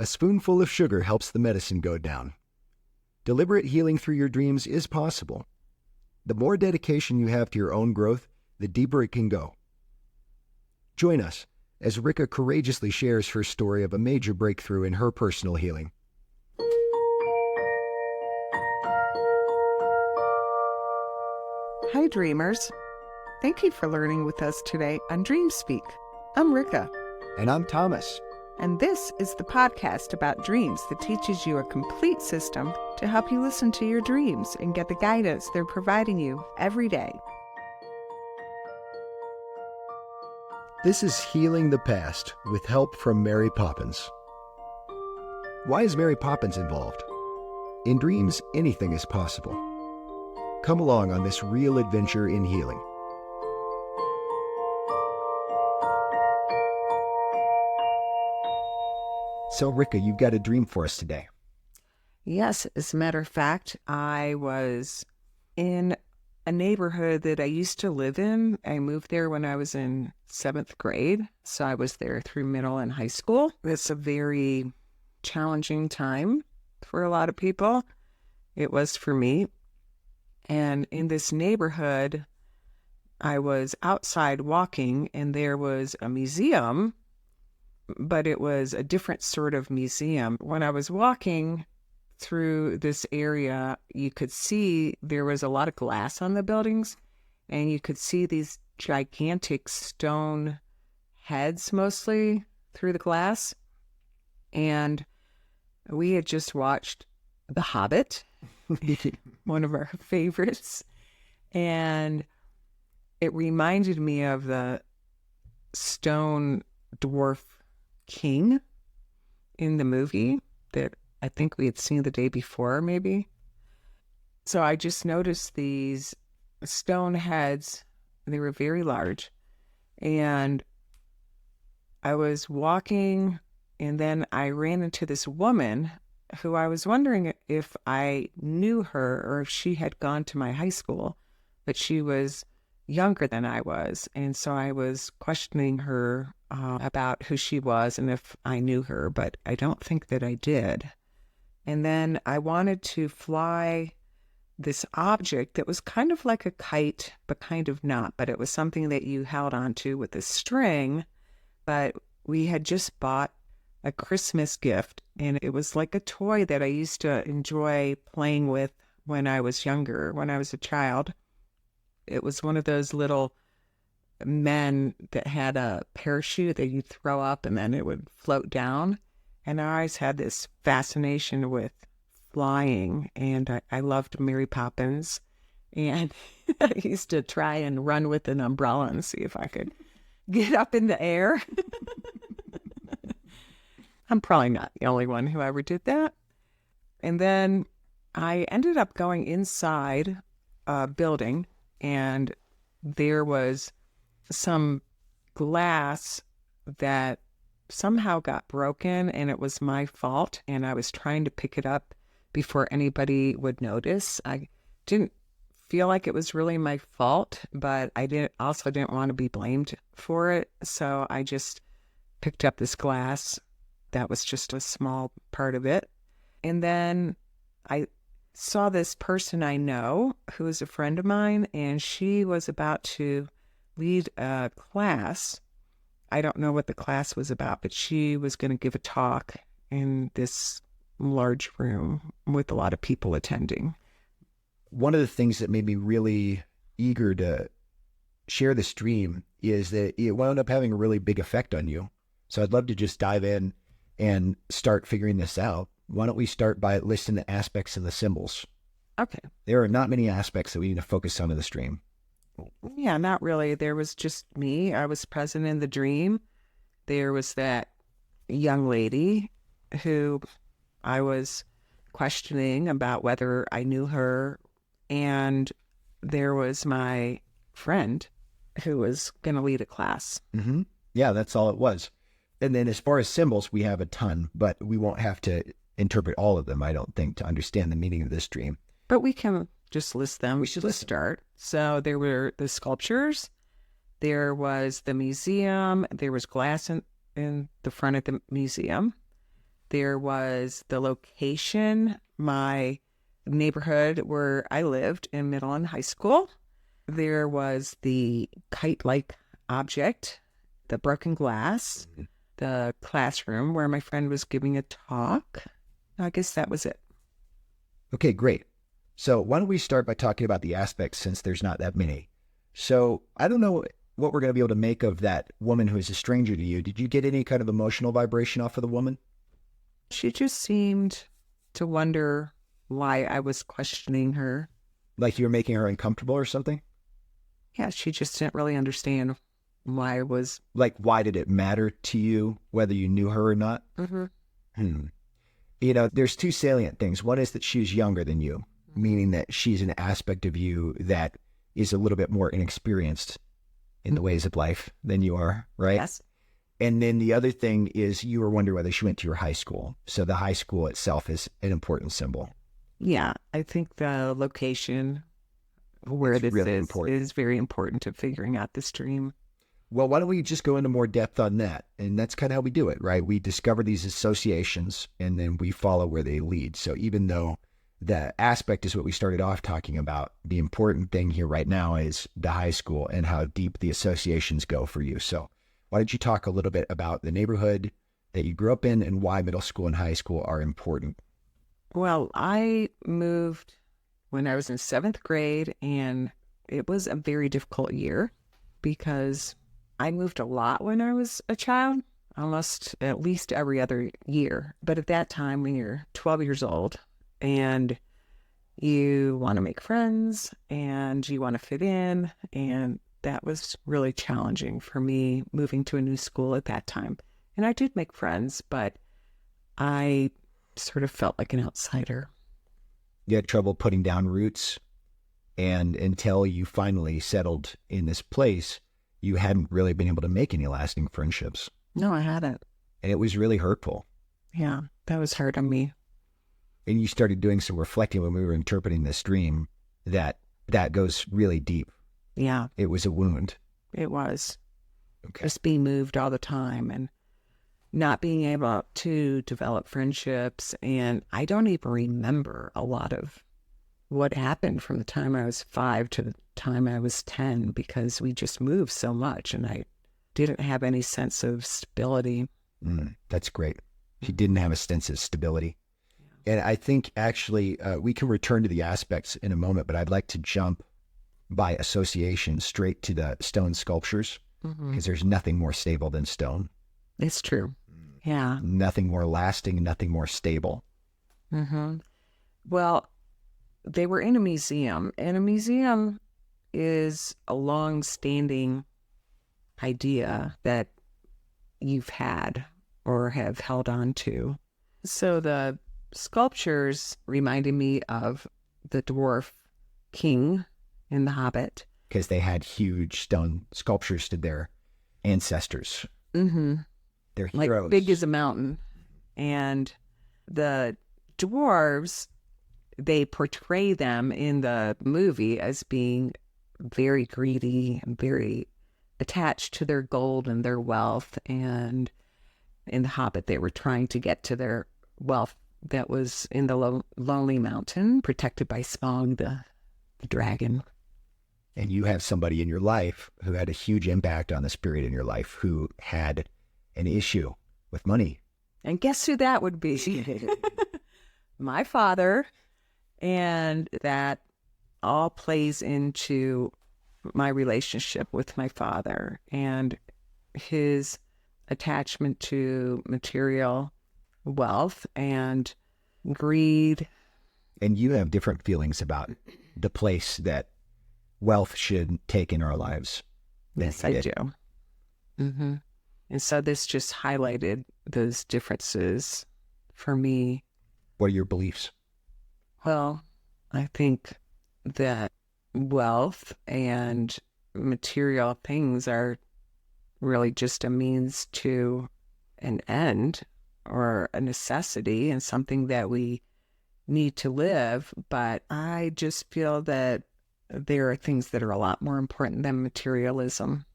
A spoonful of sugar helps the medicine go down. Deliberate healing through your dreams is possible. The more dedication you have to your own growth, the deeper it can go. Join us as Rica courageously shares her story of a major breakthrough in her personal healing. Hi, dreamers. Thank you for learning with us today on Dream Speak. I'm Rica. And I'm Thomas. And this is the podcast about dreams that teaches you a complete system to help you listen to your dreams and get the guidance they're providing you every day. This is Healing the Past with help from Mary Poppins. Why is Mary Poppins involved? In dreams, anything is possible. Come along on this real adventure in healing. So, Rica, you've got a dream for us today. Yes, as a matter of fact, I was in a neighborhood that I used to live in. I moved there when I was in 7th grade, so I was there through middle and high school. It's a very challenging time for a lot of people. It was for me. And in this neighborhood, I was outside walking, and there was a museum, but it was a different sort of museum. When I was walking through this area, you could see there was a lot of glass on the buildings, and you could see these gigantic stone heads mostly through the glass. And we had just watched The Hobbit, one of our favorites, and it reminded me of the stone dwarf king in the movie that I think we had seen the day before, maybe. So I just noticed these stone heads. They were very large. And I was walking, and then I ran into this woman who I was wondering if I knew her or if she had gone to my high school, but she was younger than I was. And so I was questioning her about who she was and if I knew her, but I don't think that I did. And then I wanted to fly this object that was kind of like a kite, but kind of not. But it was something that you held onto with a string. But we had just bought a Christmas gift, and it was like a toy that I used to enjoy playing with when I was younger, when I was a child. It was one of those little men that had a parachute that you throw up and then it would float down. And I always had this fascination with flying, and I loved Mary Poppins. And I used to try and run with an umbrella and see if I could get up in the air. I'm probably not the only one who ever did that. And then I ended up going inside a building, and there was some glass that somehow got broken, and it was my fault, and I was trying to pick it up before anybody would notice. I didn't feel like it was really my fault, but I didn't want to be blamed for it, so I just picked up this glass. That was just a small part of it. And then I saw this person I know who is a friend of mine, and she was about to lead a class. I don't know what the class was about, but she was going to give a talk in this large room with a lot of people attending. One of the things that made me really eager to share this dream is that it wound up having a really big effect on you. So I'd love to just dive in and start figuring this out. Why don't we start by listing the aspects of the symbols? Okay. There are not many aspects that we need to focus on in this dream. Yeah, not really. There was just me. I was present in the dream. There was that young lady who I was questioning about whether I knew her. And there was my friend who was going to lead a class. Mm-hmm. Yeah, that's all it was. And then as far as symbols, we have a ton, but we won't have to interpret all of them, I don't think, to understand the meaning of this dream. But we can just list them. We should start. So there were the sculptures. There was the museum. There was glass in the front of the museum. There was the location, my neighborhood where I lived in middle and high school. There was the kite-like object, the broken glass, the classroom where my friend was giving a talk. I guess that was it. Okay, great. So why don't we start by talking about the aspects since there's not that many. So I don't know what we're going to be able to make of that woman who is a stranger to you. Did you get any kind of emotional vibration off of the woman? She just seemed to wonder why I was questioning her. Like you were making her uncomfortable or something? Yeah, she just didn't really understand why I was. Like, why did it matter to you whether you knew her or not? Mm-hmm. You know, there's two salient things. One is that she's younger than you, meaning that she's an aspect of you that is a little bit more inexperienced in the ways of life than you are, right? Yes. And then the other thing is you were wondering whether she went to your high school. So the high school itself is an important symbol. Yeah, I think the location where It's this really is important. is very important to figuring out this dream. Well, why don't we just go into more depth on that? And that's kind of how we do it, right? We discover these associations and then we follow where they lead. So even though the aspect is what we started off talking about, the important thing here right now is the high school and how deep the associations go for you. So why don't you talk a little bit about the neighborhood that you grew up in and why middle school and high school are important? Well, I moved when I was in seventh grade, and it was a very difficult year because I moved a lot when I was a child, almost at least every other year. But at that time, when you're 12 years old and you want to make friends and you want to fit in, and that was really challenging for me moving to a new school at that time. And I did make friends, but I sort of felt like an outsider. You had trouble putting down roots, and until you finally settled in this place, you hadn't really been able to make any lasting friendships. No, I hadn't. And it was really hurtful. Yeah, that was hard on me. And you started doing some reflecting when we were interpreting this dream that goes really deep. Yeah, It was a wound. it was. Okay. Just being moved all the time and not being able to develop friendships. And I don't even remember a lot of what happened from the time I was 5 to the time I was 10 because we just moved so much and I didn't have any sense of stability. That's great. She didn't have a sense of stability. And I think actually we can return to the aspects in a moment, but I'd like to jump by association straight to the stone sculptures because there's nothing more stable than stone. It's true. Yeah. Nothing more lasting, nothing more stable. Well, they were in a museum, and a museum is a long-standing idea that you've had or have held on to. So the sculptures reminded me of the dwarf king in The Hobbit. Because they had huge stone sculptures to their ancestors. Their Like heroes. big as a mountain. And the dwarves, they portray them in the movie as being very greedy and very attached to their gold and their wealth. And in The Hobbit, they were trying to get to their wealth that was in the Lonely Mountain, protected by Smaug, the dragon. And you have somebody in your life who had a huge impact on this period in your life who had an issue with money. And guess who that would be? My father. And that all plays into my relationship with my father and his attachment to material wealth and greed. And you have different feelings about the place that wealth should take in our lives. Yes, I do. And so this just highlighted those differences for me. What are your beliefs? Well, I think that wealth and material things are really just a means to an end or a necessity and something that we need to live. But I just feel that there are things that are a lot more important than materialism.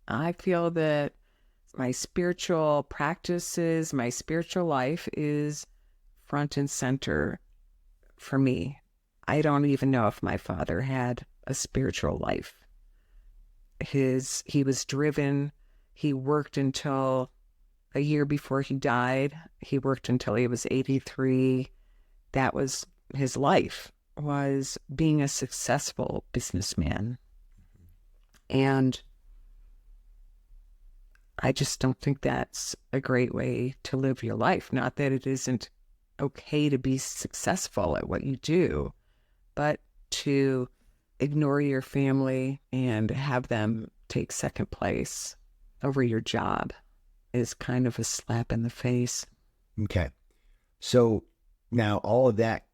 I feel that My spiritual practices, my spiritual life is front and center for me. I don't even know if my father had a spiritual life. He was driven. He worked until a year before he died. He worked until he was 83. That was his life, was being a successful businessman. And I just don't think that's a great way to live your life. Not that it isn't okay to be successful at what you do, but to ignore your family and have them take second place over your job is kind of a slap in the face. Okay. So now all of that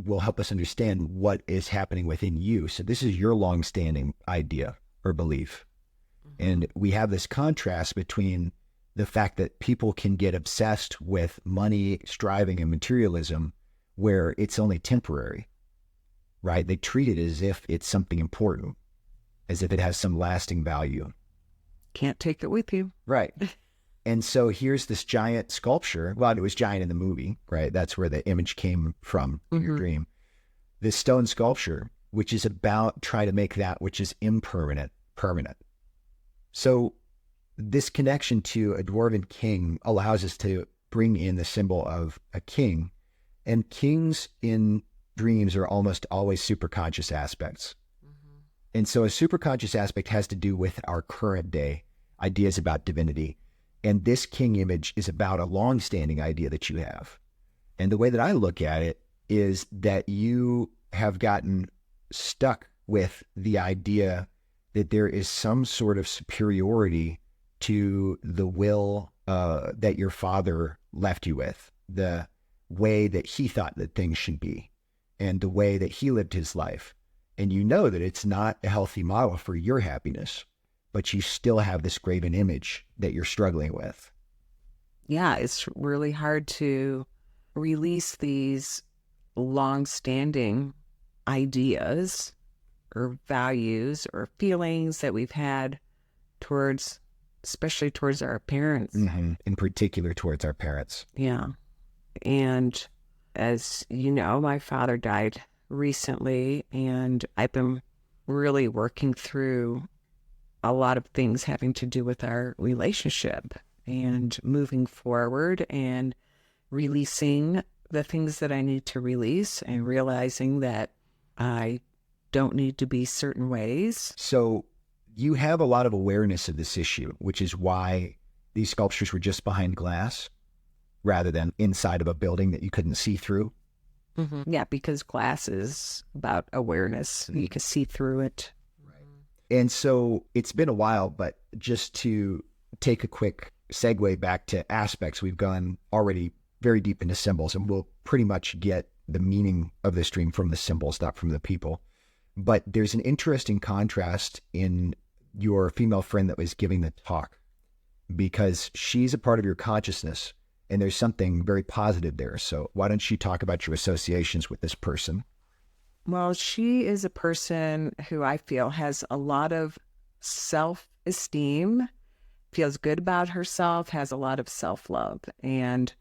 will help us understand what is happening within you. So this is your longstanding idea or belief. And we have this contrast between the fact that people can get obsessed with money, striving, and materialism where it's only temporary, right? They treat it as if it's something important, as if it has some lasting value. Can't take it with you. Right. And so here's this giant sculpture. Well, it was giant in the movie, right? That's where the image came from, your dream. This stone sculpture, which is about trying to make that which is impermanent, permanent. So this connection to a dwarven king allows us to bring in the symbol of a king. And kings in dreams are almost always superconscious aspects. And so a superconscious aspect has to do with our current day ideas about divinity. And this king image is about a long-standing idea that you have. And the way that I look at it is that you have gotten stuck with the idea that there is some sort of superiority to the will that your father left you with, the way that he thought that things should be, and the way that he lived his life. And you know that it's not a healthy model for your happiness, but you still have this graven image that you're struggling with. Yeah, it's really hard to release these long-standing ideas or values or feelings that we've had towards, especially towards our parents. In particular, towards our parents. Yeah. And as you know, my father died recently, and I've been really working through a lot of things having to do with our relationship and moving forward and releasing the things that I need to release and realizing that I don't need to be certain ways. So you have a lot of awareness of this issue, which is why these sculptures were just behind glass rather than inside of a building that you couldn't see through. Yeah, because glass is about awareness. You can see through it. And so it's been a while, but just to take a quick segue back to aspects, we've gone already very deep into symbols, and we'll pretty much get the meaning of this dream from the symbols, not from the people. But there's an interesting contrast in your female friend that was giving the talk, because she's a part of your consciousness, and there's something very positive there. So why don't you talk about your associations with this person? Well, she is a person who I feel has a lot of self-esteem, feels good about herself, has a lot of self-love. And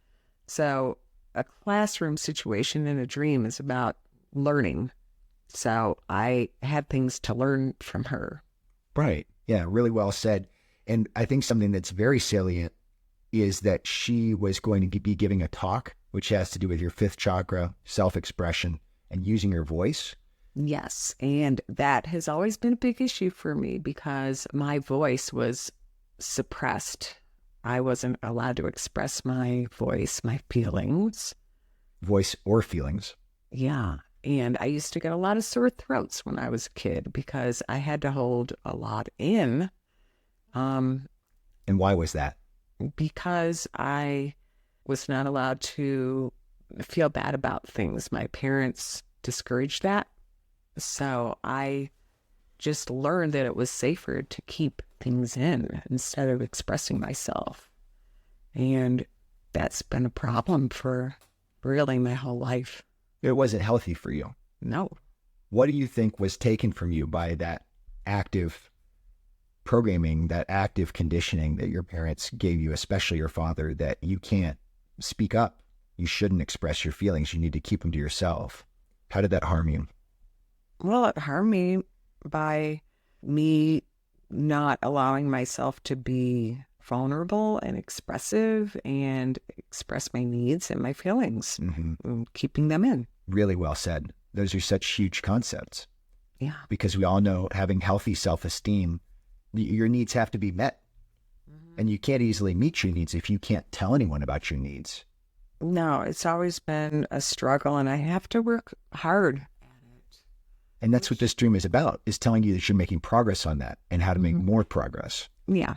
so a classroom situation in a dream is about learning. So I had things to learn from her. Right. Yeah, really well said. And I think something that's very salient is that she was going to be giving a talk, which has to do with your fifth chakra, self-expression, and using your voice. Yes. And that has always been a big issue for me because my voice was suppressed. I wasn't allowed to express my voice, my feelings. Voice or feelings. Yeah. And I used to get a lot of sore throats when I was a kid because I had to hold a lot in. And why was that? Because I was not allowed to feel bad about things. My parents discouraged that. So I just learned that it was safer to keep things in instead of expressing myself. And that's been a problem for really my whole life. It wasn't healthy for you. No. What do you think was taken from you by that active programming, that active conditioning that your parents gave you, especially your father, that you can't speak up. You shouldn't express your feelings. You need to keep them to yourself. How did that harm you? Well, it harmed me by me not allowing myself to be vulnerable and expressive and express my needs and my feelings, and keeping them in. Really well said. Those are such huge concepts. Yeah. Because we all know having healthy self-esteem, your needs have to be met. And you can't easily meet your needs if you can't tell anyone about your needs. No, it's always been a struggle, and I have to work hard at it. And that's what this dream is about, is telling you that you're making progress on that and how to make more progress. Yeah.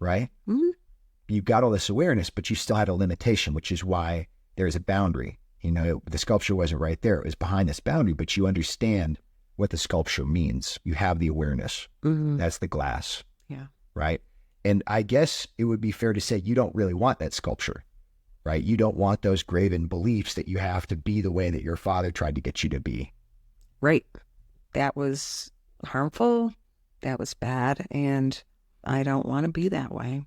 Right? You've got all this awareness, but you still had a limitation, which is why there's a boundary. You know, the sculpture wasn't right there. It was behind this boundary, but you understand what the sculpture means. You have the awareness. That's the glass. Yeah. Right? And I guess it would be fair to say you don't really want that sculpture, right? You don't want those graven beliefs that you have to be the way that your father tried to get you to be. Right. That was harmful. That was bad. And I don't want to be that way.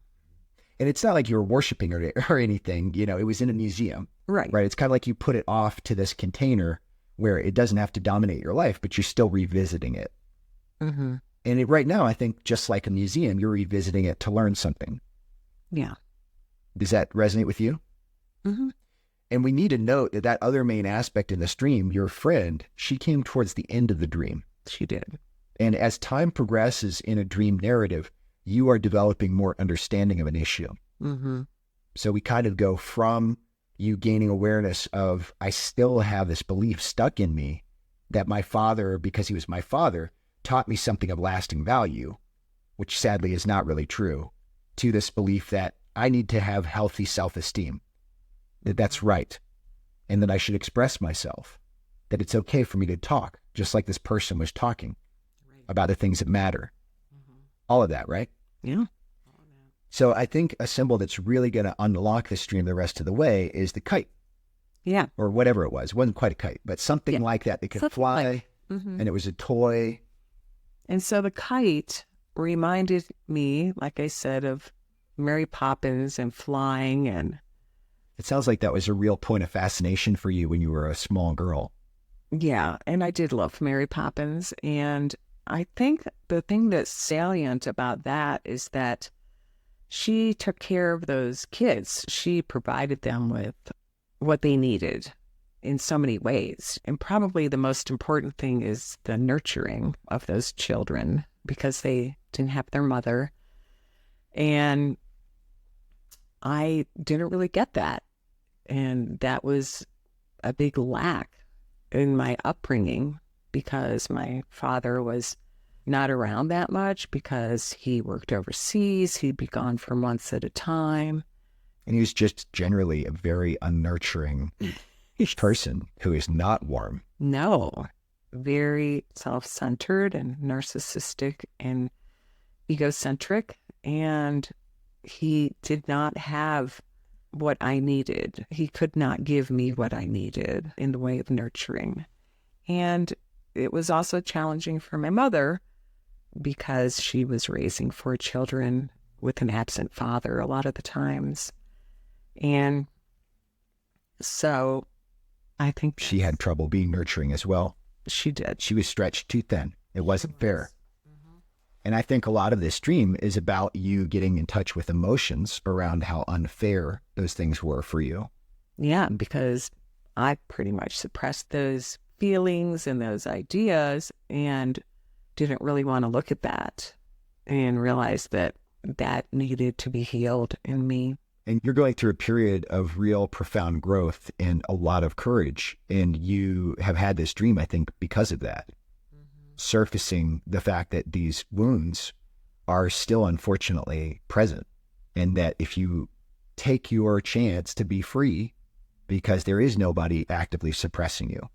And it's not like you were worshiping or anything. You know, it was in a museum. Right. Right. It's kind of like you put it off to this container where it doesn't have to dominate your life, but you're still revisiting it. And right now, I think just like a museum, you're revisiting it to learn something. Yeah. Does that resonate with you? And we need to note that that other main aspect in this dream, your friend, she came towards the end of the dream. She did. And as time progresses in a dream narrative, you are developing more understanding of an issue. So we kind of go from you gaining awareness of, I still have this belief stuck in me that my father, because he was my father, taught me something of lasting value, which sadly is not really true, to this belief that I need to have healthy self-esteem, that that's right, and that I should express myself, that it's okay for me to talk, just like this person was talking about the things that matter. All of that, right? Yeah. So I think a symbol that's really going to unlock this dream the rest of the way is the kite. Yeah. Or whatever it was. It wasn't quite a kite, but something like that. It could Something fly, and it was a toy. And so the kite reminded me, like I said, of Mary Poppins and flying. And It sounds like that was a real point of fascination for you when you were a small girl. yeah, and I did love Mary Poppins. And I think the thing that's salient about that is that she took care of those kids. She provided them with what they needed in so many ways. And probably the most important thing is the nurturing of those children, because they didn't have their mother. And I didn't really get that. And that was a big lack in my upbringing, because my father was not around that much because he worked overseas. He'd be gone for months at a time. And he was just generally a very unnurturing person who is not warm. No, very self-centered and narcissistic and egocentric. And he did not have what I needed. He could not give me what I needed in the way of nurturing. And it was also challenging for my mother, because she was raising 4 children with an absent father a lot of the times. And so I think She had trouble being nurturing as well. she did. She was stretched too thin. It wasn't fair. And I think a lot of this dream is about you getting in touch with emotions around how unfair those things were for you. Yeah, because I pretty much suppressed those feelings and those ideas and didn't really want to look at that and realize that that needed to be healed in me. And you're going through a period of real profound growth and a lot of courage. And you have had this dream, I think, because of that. Surfacing the fact that these wounds are still unfortunately present. And that if you take your chance to be free, because there is nobody actively suppressing you,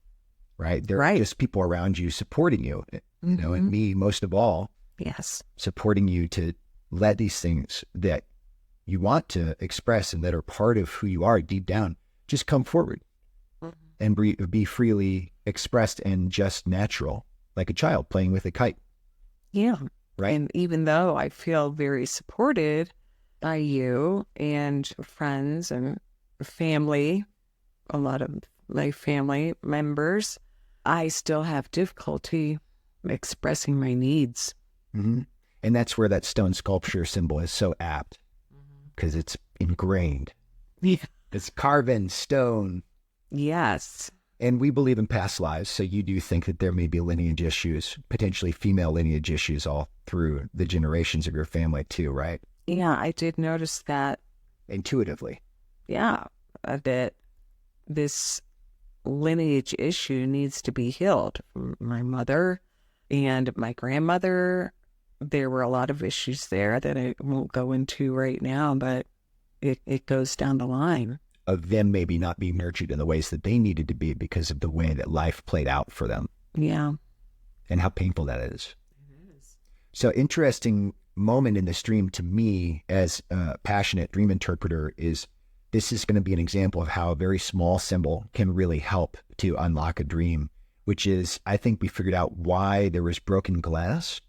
right? There are just people around you supporting you, you know, and me most of all, Yes. supporting you to let these things that you want to express and that are part of who you are deep down, just come forward and be freely expressed and just natural, like a child playing with a kite. Yeah. right? And even though I feel very supported by you and friends and family, a lot of my family members, I still have difficulty expressing my needs. Mm-hmm. And that's where that stone sculpture symbol is so apt, because it's ingrained. Yeah. It's carven stone. Yes. And we believe in past lives, so you do think that there may be lineage issues, potentially female lineage issues all through the generations of your family too, right? Yeah, I did notice that. Intuitively. Yeah, that this lineage issue needs to be healed. My mother and my grandmother, there were a lot of issues there that I won't go into right now, but it goes down the line. Of them maybe not being nurtured in the ways that they needed to be because of the way that life played out for them. Yeah. And how painful that is. It is. So interesting moment in this dream to me as a passionate dream interpreter is this is going to be an example of how a very small symbol can really help to unlock a dream, which is, I think we figured out why there was broken glass.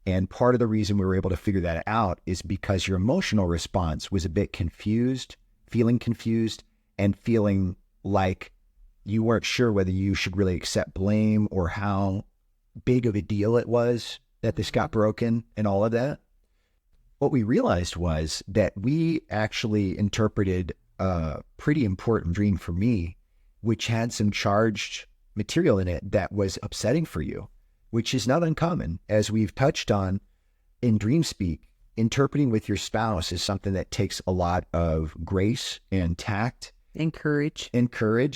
And part of the reason we were able to figure that out is because your emotional response was a bit confused, feeling confused, and feeling like you weren't sure whether you should really accept blame or how big of a deal it was that this got broken and all of that. What we realized was that we actually interpreted a pretty important dream for me, which had some charged material in it that was upsetting for you, which is not uncommon. As we've touched on in dream speak, interpreting with your spouse is something that takes a lot of grace and tact and courage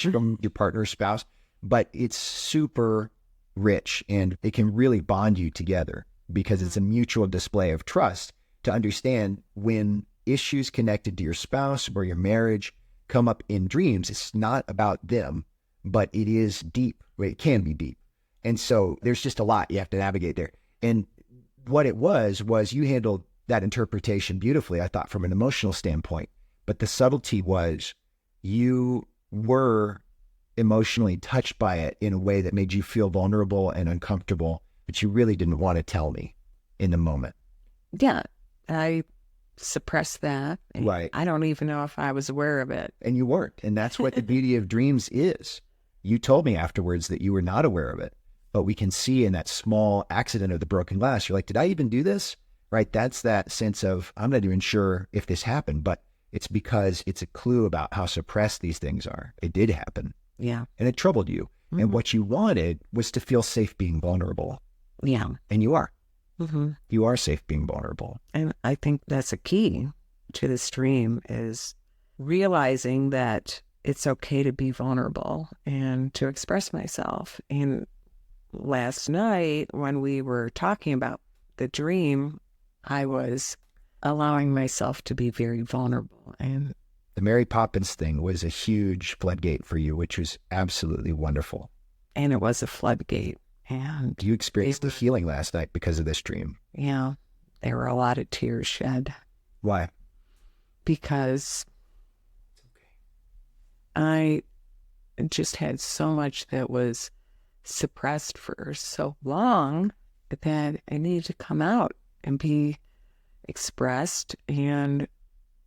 from your partner or spouse, but it's super rich and it can really bond you together because it's a mutual display of trust to understand when issues connected to your spouse or your marriage come up in dreams. It's not about them, but it is deep. It can be deep. And so there's just a lot you have to navigate there. And what it was you handled that interpretation beautifully, I thought, from an emotional standpoint. But the subtlety was you were emotionally touched by it in a way that made you feel vulnerable and uncomfortable, but you really didn't want to tell me in the moment. Yeah, I suppressed that. Right. I don't even know if I was aware of it. And you weren't. And that's what the beauty of dreams is. You told me afterwards that you were not aware of it, but we can see in that small accident of the broken glass, you're like, did I even do this? Right? That's that sense of, I'm not even sure if this happened, but it's because it's a clue about how suppressed these things are. It did happen. Yeah. And it troubled you. Mm-hmm. And what you wanted was to feel safe being vulnerable. Yeah. And you are. Mm-hmm. You are safe being vulnerable. And I think that's a key to this dream is realizing that it's okay to be vulnerable and to express myself. And last night when we were talking about the dream, I was allowing myself to be very vulnerable. And the Mary Poppins thing was a huge floodgate for you, which was absolutely wonderful. And it was a floodgate. And you experienced the healing last night because of this dream. Yeah, there were a lot of tears shed. Why? Because I just had so much that was suppressed for so long that I needed to come out and be expressed. And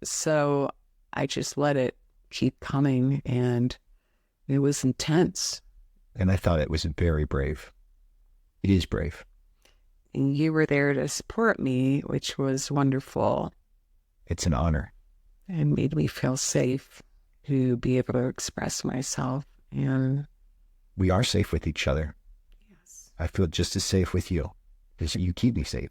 so I just let it keep coming, and it was intense. And I thought it was very brave. It is brave. And you were there to support me, which was wonderful. It's an honor. And made me feel safe to be able to express myself. And we are safe with each other. Yes. I feel just as safe with you because you keep me safe.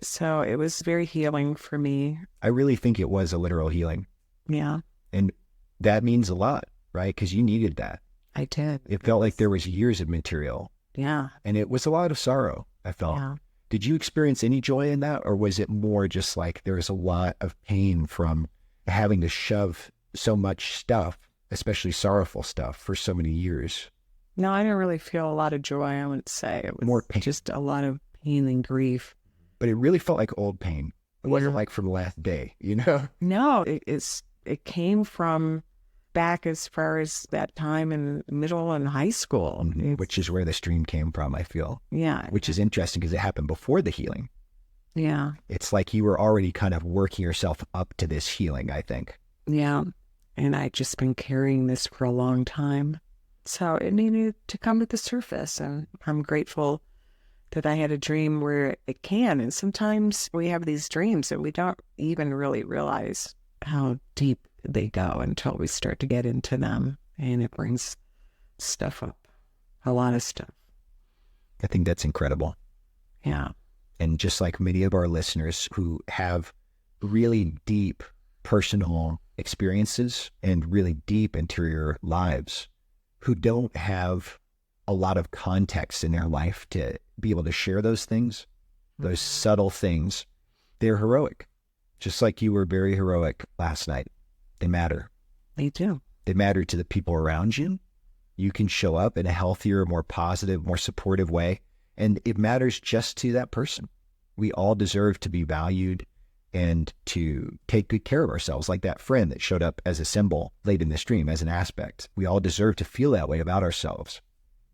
So it was very healing for me. I really think it was a literal healing. Yeah. And that means a lot, right? Because you needed that. I did. It felt like there was years of material. Yeah. And it was a lot of sorrow, I felt. Yeah. Did you experience any joy in that? Or was it more just like there was a lot of pain from having to shove so much stuff, especially sorrowful stuff, for so many years? No, I didn't really feel a lot of joy, I wouldn't say. It was more pain. Just a lot of pain and grief. But it really felt like old pain. It wasn't like from last day, you know? No, it came from back as far as that time in middle and high school. Which is where this dream came from, I feel. Yeah. Which is interesting because it happened before the healing. Yeah. It's like you were already kind of working yourself up to this healing, I think. Yeah. And I'd just been carrying this for a long time. So it needed to come to the surface. And I'm grateful that I had a dream where it can. And sometimes we have these dreams that we don't even really realize how deep they go until we start to get into them. And it brings stuff up, a lot of stuff. I think that's incredible. Yeah. And just like many of our listeners who have really deep personal experiences and really deep interior lives who don't have a lot of context in their life to be able to share those things, those subtle things, they're heroic. Just like you were very heroic last night. They matter. They do. They matter to the people around you. You can show up in a healthier, more positive, more supportive way. And it matters just to that person. We all deserve to be valued and to take good care of ourselves, like that friend that showed up as a symbol late in the stream, as an aspect. We all deserve to feel that way about ourselves.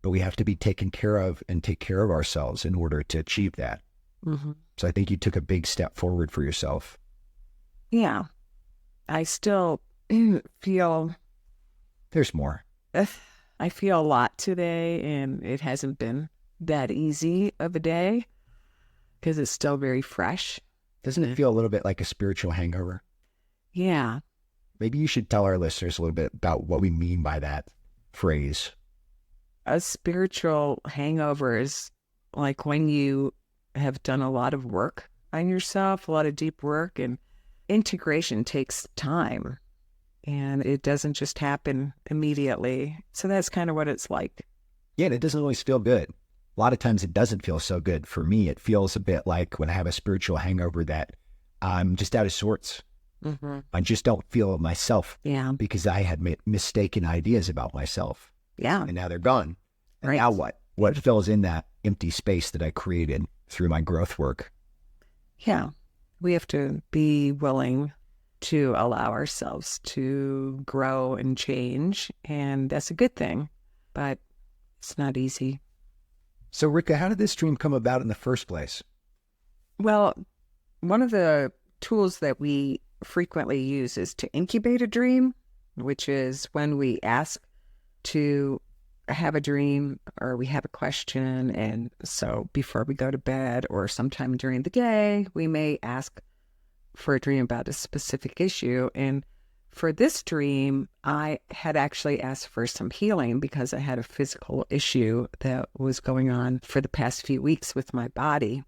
But we have to be taken care of and take care of ourselves in order to achieve that. Mm-hmm. So I think you took a big step forward for yourself. Yeah. I still feel... There's more. I feel a lot today, and it hasn't been that easy of a day because it's still very fresh. Doesn't it feel a little bit like a spiritual hangover? Yeah. Maybe you should tell our listeners a little bit about what we mean by that phrase. A spiritual hangover is like when you have done a lot of work on yourself, a lot of deep work, and integration takes time. And it doesn't just happen immediately. So that's kind of what it's like. Yeah, and it doesn't always feel good. A lot of times it doesn't feel so good. For me, it feels a bit like when I have a spiritual hangover that I'm just out of sorts. Mm-hmm. I just don't feel myself. Yeah. Because I had mistaken ideas about myself. Yeah. And now they're gone. And right. Now what? What fills in that empty space that I created through my growth work? Yeah. We have to be willing to allow ourselves to grow and change. And that's a good thing, but it's not easy. So, Rica, how did this dream come about in the first place? Well, one of the tools that we frequently use is to incubate a dream, which is when we ask to have a dream or we have a question. And so before we go to bed or sometime during the day, we may ask for a dream about a specific issue. And for this dream, I had actually asked for some healing because I had a physical issue that was going on for the past few weeks with my body.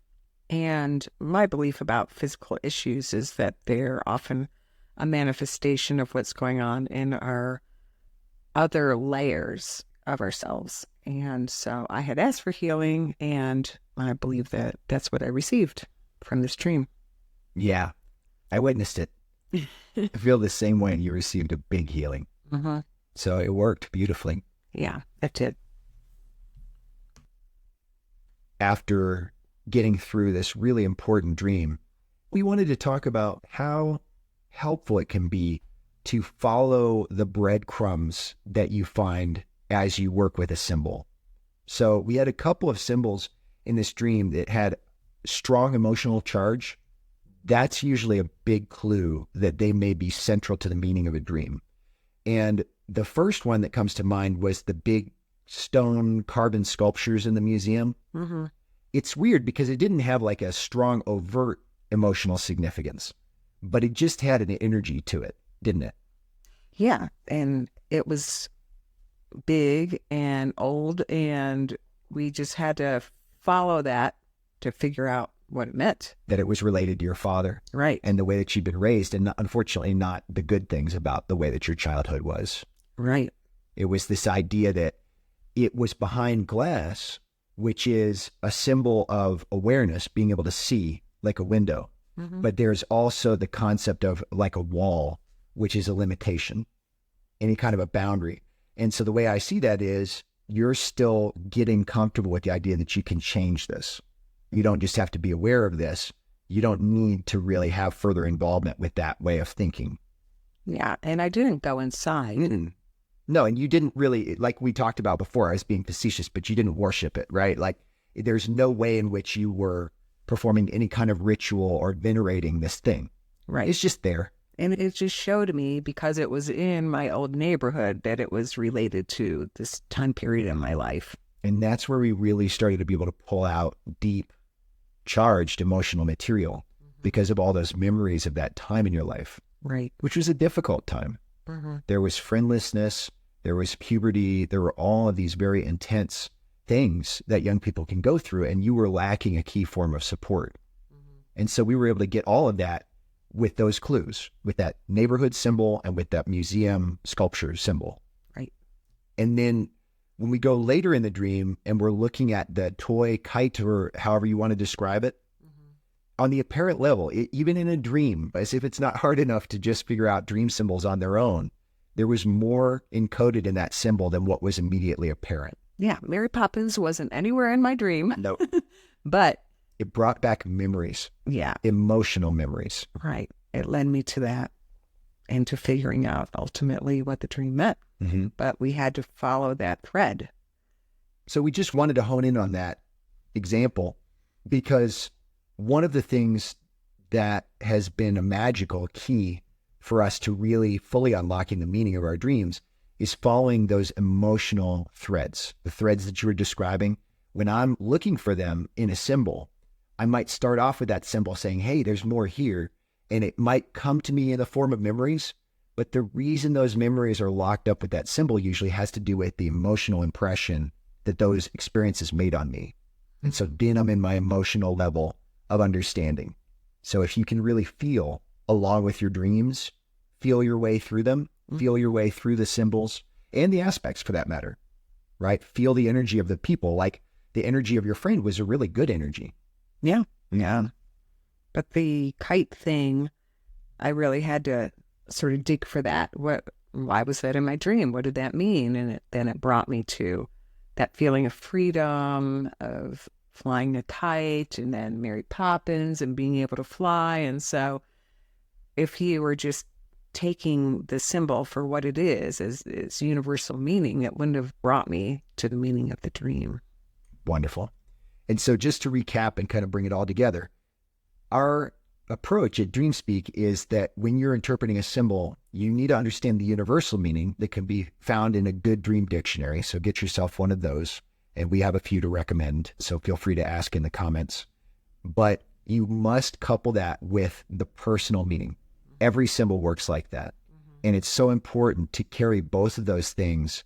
And my belief about physical issues is that they're often a manifestation of what's going on in our other layers of ourselves. And so I had asked for healing, and I believe that that's what I received from this dream. Yeah, I witnessed it. I feel the same way. You received a big healing. Mm-hmm. So it worked beautifully. Yeah, it did. After getting through this really important dream, we wanted to talk about how helpful it can be to follow the breadcrumbs that you find as you work with a symbol. So we had a couple of symbols in this dream that had strong emotional charge. That's usually a big clue that they may be central to the meaning of a dream. And the first one that comes to mind was the big stone carved sculptures in the museum. Mm-hmm. It's weird because it didn't have like a strong, overt emotional significance, but it just had an energy to it, didn't it? Yeah, and it was big and old, and we just had to follow that to figure out what it meant. That it was related to your father. Right. And the way that you'd been raised, and unfortunately not the good things about the way that your childhood was. Right. It was this idea that it was behind glass, which is a symbol of awareness, being able to see like a window. Mm-hmm. But there's also the concept of like a wall, which is a limitation, any kind of a boundary. And so the way I see that is you're still getting comfortable with the idea that you can change this. You don't just have to be aware of this. You don't need to really have further involvement with that way of thinking. Yeah, and I didn't go inside. Mm-mm. No, and you didn't really, like we talked about before, I was being facetious, but you didn't worship it, right? Like there's no way in which you were performing any kind of ritual or venerating this thing. Right. It's just there. And it just showed me, because it was in my old neighborhood, that it was related to this time period in my life. And that's where we really started to be able to pull out deep, charged emotional material because of all those memories of that time in your life, Right. which was a difficult time. Mm-hmm. There was friendlessness, there was puberty, there were all of these very intense things that young people can go through, and you were lacking a key form of support. And so we were able to get all of that with those clues, with that neighborhood symbol and with that museum sculpture symbol. Right. And then when we go later in the dream and we're looking at the toy kite, or however you want to describe it, on the apparent level, even in a dream, as if it's not hard enough to just figure out dream symbols on their own, there was more encoded in that symbol than what was immediately apparent. Yeah, Mary Poppins wasn't anywhere in my dream. No. But It brought back memories, yeah, emotional memories. right. It led me to that and to figuring out ultimately what the dream meant. Mm-hmm. But we had to follow that thread. So we just wanted to hone in on that example because one of the things that has been a magical key for us to really fully unlocking the meaning of our dreams is following those emotional threads, the threads that you were describing. When I'm looking for them in a symbol, I might start off with that symbol saying, hey, there's more here. And it might come to me in the form of memories. But the reason those memories are locked up with that symbol usually has to do with the emotional impression that those experiences made on me. And so then I'm in my emotional level of understanding. So if you can really feel along with your dreams, feel your way through them, feel your way through the symbols and the aspects for that matter, right? Feel the energy of the people. Like the energy of your friend was a really good energy. Yeah. Yeah. But the kite thing, I really had to sort of dig for that. Why was that in my dream? What did that mean? And then it brought me to that feeling of freedom, of flying a kite, and then Mary Poppins and being able to fly. And so if you were just taking the symbol for what it is, as universal meaning, it wouldn't have brought me to the meaning of the dream. Wonderful. And so just to recap and kind of bring it all together, our approach at DreamSpeak is that when you're interpreting a symbol, you need to understand the universal meaning that can be found in a good dream dictionary. So get yourself one of those. And we have a few to recommend. So feel free to ask in the comments. But you must couple that with the personal meaning. Every symbol works like that. And it's so important to carry both of those things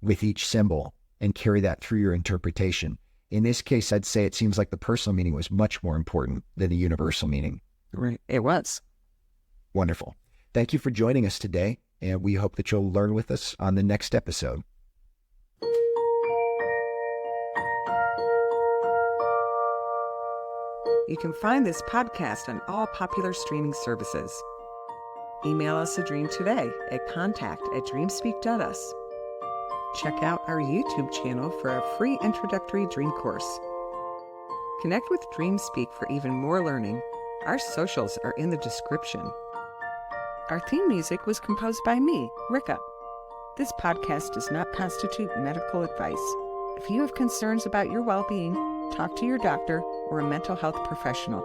with each symbol and carry that through your interpretation. In this case, I'd say it seems like the personal meaning was much more important than the universal meaning. Right. It was. Wonderful. Thank you for joining us today, and we hope that you'll learn with us on the next episode. You can find this podcast on all popular streaming services. Email us a dream today at contact@dreamspeak.us. Check out our YouTube channel for a free introductory dream course. Connect with DreamSpeak for even more learning. Our socials are in the description. Our theme music was composed by me, Rica. This podcast does not constitute medical advice. If you have concerns about your well-being, talk to your doctor or a mental health professional.